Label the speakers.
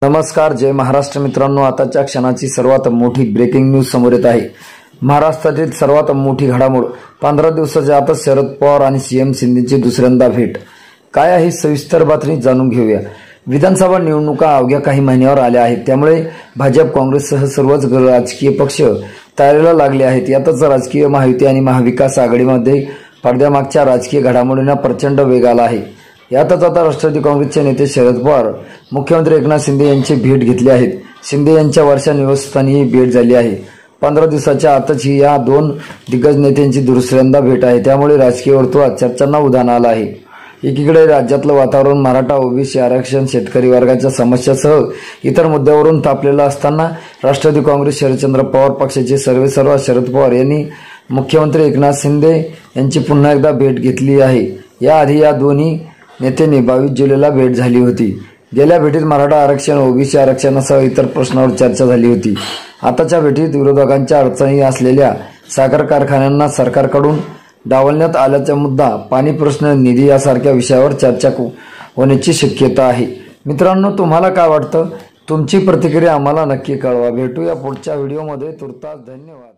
Speaker 1: नमस्कार, जय महाराष्ट्र मित्रांनो। आताच्या क्षणाची सर्वात मोठी ब्रेकिंग न्यूज समोर येत आहे। महाराष्ट्रातील सर्वात मोठी घडामोड, 15 दिवसाच्या आतच शरद पवार आणि सीएम शिंदेची दुसऱ्यांदा भेट। काय आहे सविस्तर बातमी जाणून घेऊया। विधानसभा निवडणुका अवघ्या काही महिन्यावर आल्या आहेत, त्यामुळे भाजप काँग्रेससह सर्वच राजकीय पक्ष तयारीला लागले आहेत। यातच राजकीय महायुती आणि महाविकास आघाडीमध्ये पडद्यामागच्या राजकीय घडामोडींना प्रचंड वेग आला आहे। यातच आता राष्ट्रवादी काँग्रेसचे नेते शरद पवार मुख्यमंत्री एकनाथ शिंदे यांची भेट घेतली आहे। शिंदे यांच्या वर्षा निवासस्थानी ही भेट झाली आहे। 15 दिवसाच्या आतच ही या दोन दिग्गज नेत्यांची दुसऱ्यांदा भेट आहे, त्यामुळे राजकीय वर्तुळात चर्चांना उधाण आलं आहे। एकीकडे राज्यातलं वातावरण मराठा, ओबीसी आरक्षण, शेतकरी वर्गाच्या समस्यासह इतर मुद्द्यावरून तापलेलं असताना राष्ट्रवादी काँग्रेस शरदचंद्र पवार पक्षाचे सर्वेसर्वा शरद पवार यांनी मुख्यमंत्री एकनाथ शिंदे यांची पुन्हा एकदा भेट घेतली आहे। याआधी या दोन्ही नेत्यांनी 22 जुलैला भेट झाली होती। गेल्या भेटीत मराठा आरक्षण, ओबीसी आरक्षणासह इतर प्रश्नांवर चर्चा झाली होती। आताच्या भेटीत विरोधकांच्या अडचणी असलेल्या साखर कारखान्यांना सरकारकडून डावलण्यात आल्याचा मुद्दा, पाणी प्रश्न, निधी यासारख्या विषयावर चर्चा होण्याची शक्यता आहे। मित्रांनो, तुम्हाला काय वाटतं? तुमची प्रतिक्रिया आम्हाला नक्की कळवा। भेटूया पुढच्या व्हिडिओमध्ये। तुर्तास धन्यवाद।